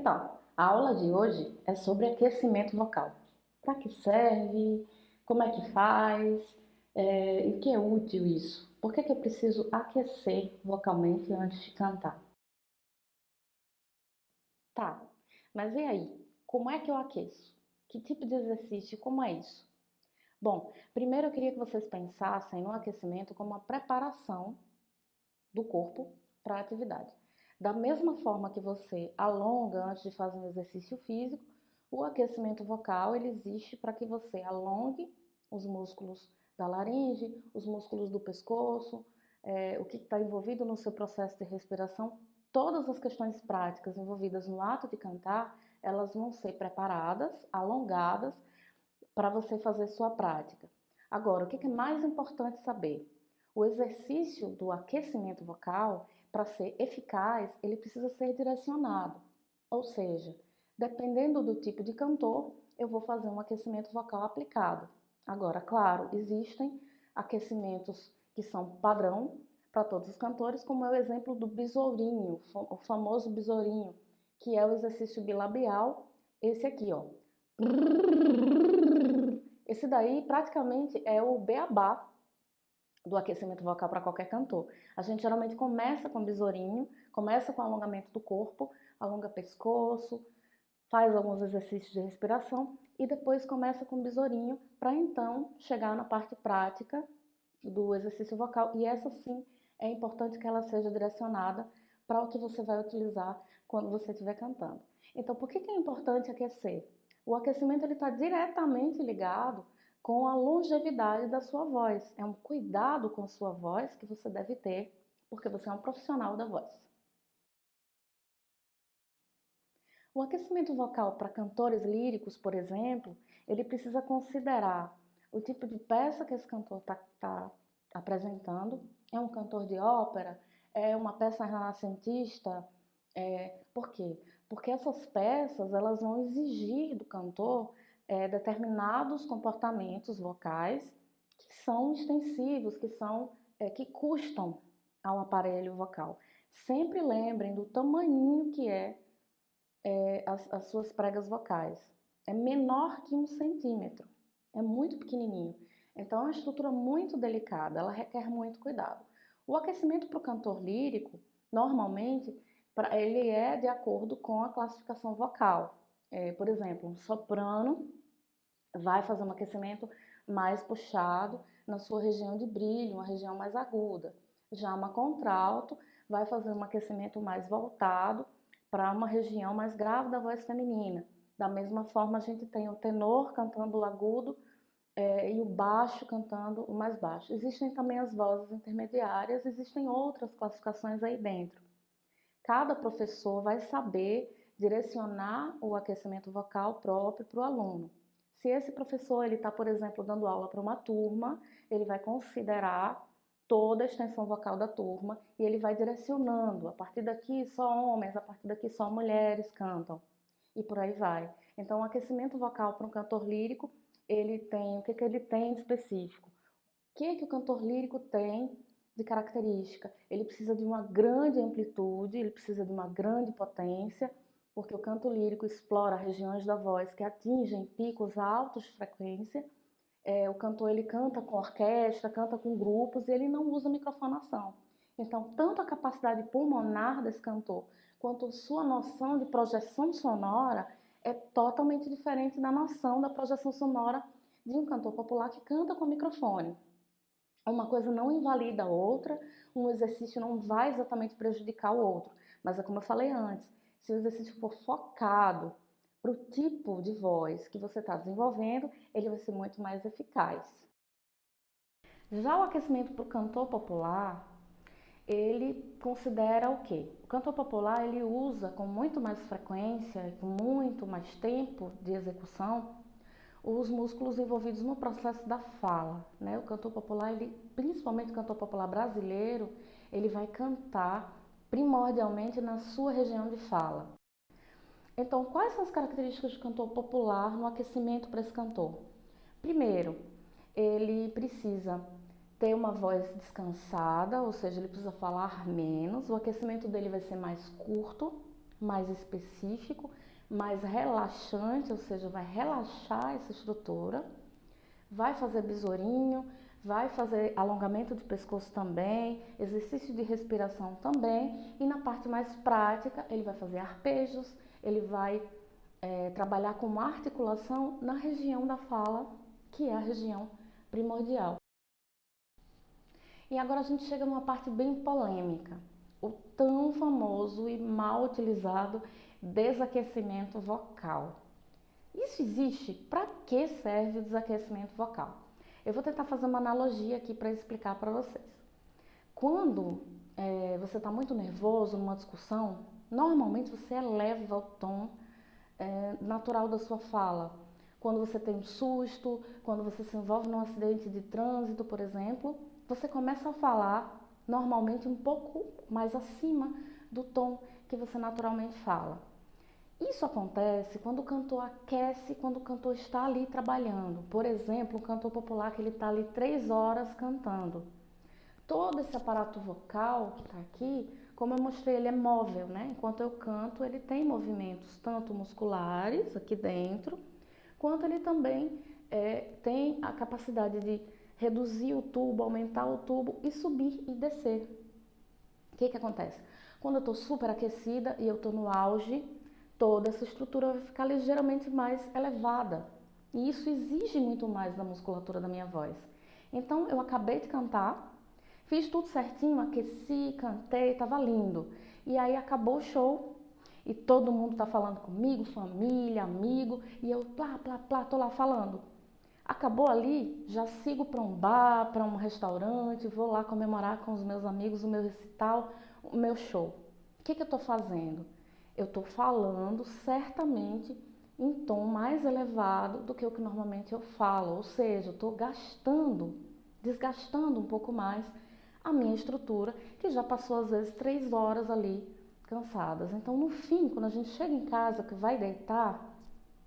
Então, a aula de hoje é sobre aquecimento vocal. Para que serve? Como é que faz? E que é útil isso? Por que eu preciso aquecer vocalmente antes de cantar? Tá, mas e aí? Como é que eu aqueço? Que tipo de exercício? Como é isso? Bom, primeiro eu queria que vocês pensassem no aquecimento como uma preparação do corpo para a atividade. Da mesma forma que você alonga antes de fazer um exercício físico, o aquecimento vocal ele existe para que você alongue os músculos da laringe, os músculos do pescoço, o que está envolvido no seu processo de respiração. Todas as questões práticas envolvidas no ato de cantar, elas vão ser preparadas, alongadas, para você fazer sua prática. Agora, o que é mais importante saber? O exercício do aquecimento vocal, para ser eficaz, ele precisa ser direcionado. Ou seja, dependendo do tipo de cantor, eu vou fazer um aquecimento vocal aplicado. Agora, claro, existem aquecimentos que são padrão para todos os cantores, como é o exemplo do besourinho, o famoso besourinho, que é o exercício bilabial, esse aqui, ó. Esse daí praticamente é o beabá do aquecimento vocal para qualquer cantor. A gente geralmente começa com besourinho, começa com alongamento do corpo, alonga pescoço, faz alguns exercícios de respiração e depois começa com besourinho para então chegar na parte prática do exercício vocal. E essa sim é importante que ela seja direcionada para o que você vai utilizar quando você estiver cantando. Então, por que é importante aquecer? O aquecimento está diretamente ligado com a longevidade da sua voz. É um cuidado com a sua voz que você deve ter, porque você é um profissional da voz. O aquecimento vocal para cantores líricos, por exemplo, ele precisa considerar o tipo de peça que esse cantor está apresentando. É um cantor de ópera? É uma peça renascentista? Por quê? Porque essas peças elas vão exigir do cantor determinados comportamentos vocais que são extensivos, que custam ao aparelho vocal. Sempre lembrem do tamanho que as suas pregas vocais. É menor que 1 centímetro, é muito pequenininho. Então é uma estrutura muito delicada, ela requer muito cuidado. O aquecimento para o cantor lírico, normalmente, ele é de acordo com a classificação vocal. Por exemplo, um soprano vai fazer um aquecimento mais puxado na sua região de brilho, uma região mais aguda. Já uma contralto vai fazer um aquecimento mais voltado para uma região mais grave da voz feminina. Da mesma forma, a gente tem o tenor cantando o agudo e o baixo cantando o mais baixo. Existem também as vozes intermediárias, existem outras classificações aí dentro. Cada professor vai saber direcionar o aquecimento vocal próprio para o aluno. Se esse professor está, por exemplo, dando aula para uma turma, ele vai considerar toda a extensão vocal da turma e ele vai direcionando. A partir daqui só homens, a partir daqui só mulheres cantam e por aí vai. Então, o aquecimento vocal para um cantor lírico, ele tem, o que ele tem de específico? O que o cantor lírico tem de característica? Ele precisa de uma grande amplitude, ele precisa de uma grande potência, porque o canto lírico explora regiões da voz que atingem picos altos de frequência. O cantor ele canta com orquestra, canta com grupos e ele não usa microfonação. Então, tanto a capacidade pulmonar desse cantor quanto sua noção de projeção sonora é totalmente diferente da noção da projeção sonora de um cantor popular que canta com microfone. Uma coisa não invalida a outra, um exercício não vai exatamente prejudicar o outro. Mas é como eu falei antes, se o exercício for focado para o tipo de voz que você está desenvolvendo, ele vai ser muito mais eficaz. Já o aquecimento para o cantor popular, ele considera o quê? O cantor popular ele usa com muito mais frequência, com muito mais tempo de execução, os músculos envolvidos no processo da fala, né? O cantor popular, principalmente o cantor popular brasileiro, ele vai cantar primordialmente na sua região de fala. Então, quais são as características do cantor popular no aquecimento para esse cantor? Primeiro, ele precisa ter uma voz descansada, ou seja, ele precisa falar menos, o aquecimento dele vai ser mais curto, mais específico, mais relaxante, ou seja, vai relaxar essa estrutura, vai fazer besourinho, vai fazer alongamento de pescoço também, exercício de respiração também, e na parte mais prática ele vai fazer arpejos, ele vai trabalhar com uma articulação na região da fala, que é a região primordial. E agora a gente chega numa parte bem polêmica, o tão famoso e mal utilizado desaquecimento vocal. Isso existe? Para que serve o desaquecimento vocal? Eu vou tentar fazer uma analogia aqui para explicar para vocês. Quando você está muito nervoso numa discussão, normalmente você eleva o tom natural da sua fala. Quando você tem um susto, quando você se envolve num acidente de trânsito, por exemplo, você começa a falar normalmente um pouco mais acima do tom que você naturalmente fala. Isso acontece quando o cantor aquece, quando o cantor está ali trabalhando. Por exemplo, um cantor popular que ele está ali 3 horas cantando. Todo esse aparato vocal que está aqui, como eu mostrei, ele é móvel, né? Enquanto eu canto, ele tem movimentos tanto musculares aqui dentro, quanto ele também tem a capacidade de reduzir o tubo, aumentar o tubo e subir e descer. O que acontece? Quando eu estou super aquecida e eu estou no auge, toda essa estrutura vai ficar ligeiramente mais elevada. E isso exige muito mais da musculatura da minha voz. Então, eu acabei de cantar, fiz tudo certinho, aqueci, cantei, estava lindo. E aí acabou o show e todo mundo está falando comigo, família, amigo, e eu tô lá falando. Acabou ali, já sigo para um bar, para um restaurante, vou lá comemorar com os meus amigos o meu recital, o meu show. O que eu estou fazendo? Eu estou falando certamente em tom mais elevado do que o que normalmente eu falo, ou seja, eu estou desgastando um pouco mais a minha estrutura, que já passou às vezes 3 horas ali cansadas. Então, no fim, quando a gente chega em casa, que vai deitar,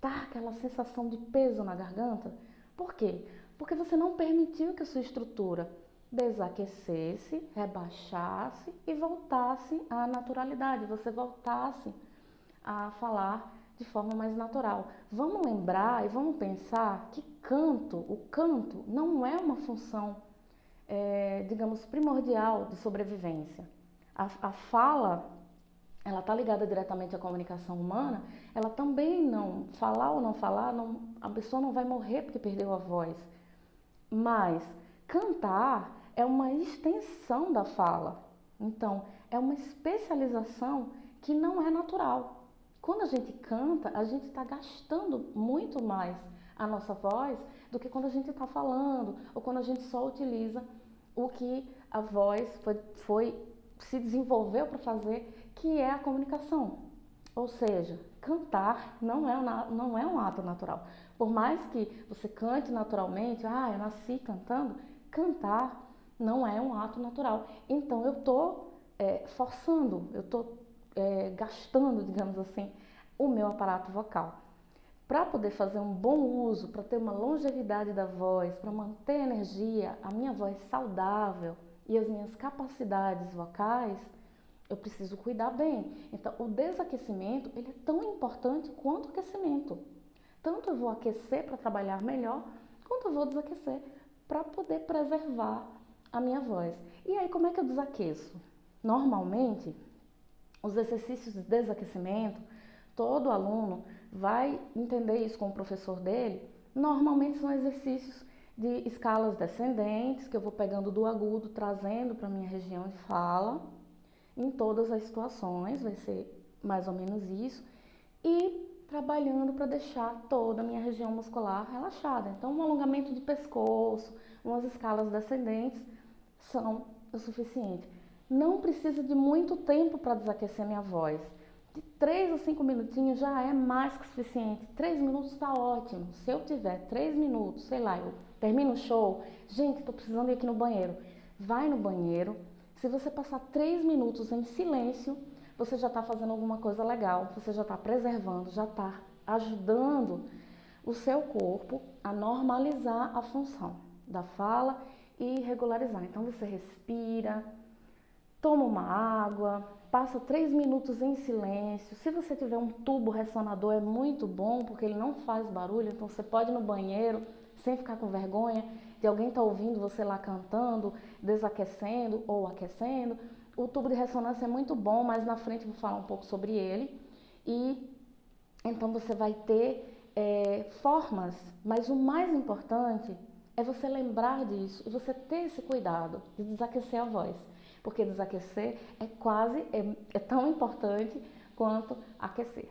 dá aquela sensação de peso na garganta. Por quê? Porque você não permitiu que a sua estrutura desaquecesse, rebaixasse e voltasse à naturalidade, você voltasse a falar de forma mais natural. Vamos lembrar e vamos pensar que o canto não é uma função, digamos, primordial de sobrevivência. A fala, ela está ligada diretamente à comunicação humana, ela também não, falar ou não falar, a pessoa não vai morrer porque perdeu a voz. Mas cantar é uma extensão da fala. Então, é uma especialização que não é natural. Quando a gente canta, a gente está gastando muito mais a nossa voz do que quando a gente está falando ou quando a gente só utiliza o que a voz se desenvolveu para fazer, que é a comunicação. Ou seja, cantar não é um ato natural. Por mais que você cante naturalmente, eu nasci cantando, cantar não é um ato natural. Então eu estou forçando, eu estou gastando, digamos assim, o meu aparato vocal. Para poder fazer um bom uso, para ter uma longevidade da voz, para manter a energia, a minha voz saudável e as minhas capacidades vocais, eu preciso cuidar bem. Então, o desaquecimento, ele é tão importante quanto o aquecimento. Tanto eu vou aquecer para trabalhar melhor, quanto eu vou desaquecer para poder preservar a minha voz. E aí, como é que eu desaqueço? Normalmente, os exercícios de desaquecimento, todo aluno vai entender isso com o professor dele. Normalmente são exercícios de escalas descendentes, que eu vou pegando do agudo, trazendo para a minha região de fala, em todas as situações, vai ser mais ou menos isso, e trabalhando para deixar toda a minha região muscular relaxada. Então, um alongamento de pescoço, umas escalas descendentes são o suficiente. Não precisa de muito tempo para desaquecer minha voz. De 3 a 5 minutinhos já é mais que suficiente. 3 minutos está ótimo. Se eu tiver 3 minutos, sei lá, eu termino o show, gente, estou precisando ir aqui no banheiro. Vai no banheiro. Se você passar 3 minutos em silêncio, você já está fazendo alguma coisa legal, você já está preservando, já está ajudando o seu corpo a normalizar a função da fala e regularizar. Então você respira, Toma uma água, passa 3 minutos em silêncio. Se você tiver um tubo ressonador é muito bom, porque ele não faz barulho, então você pode ir no banheiro sem ficar com vergonha de alguém estar ouvindo você lá cantando, desaquecendo ou aquecendo. O tubo de ressonância é muito bom, mas na frente eu vou falar um pouco sobre ele. E então você vai ter formas, mas o mais importante é você lembrar disso e você ter esse cuidado de desaquecer a voz. Porque desaquecer é tão importante quanto aquecer.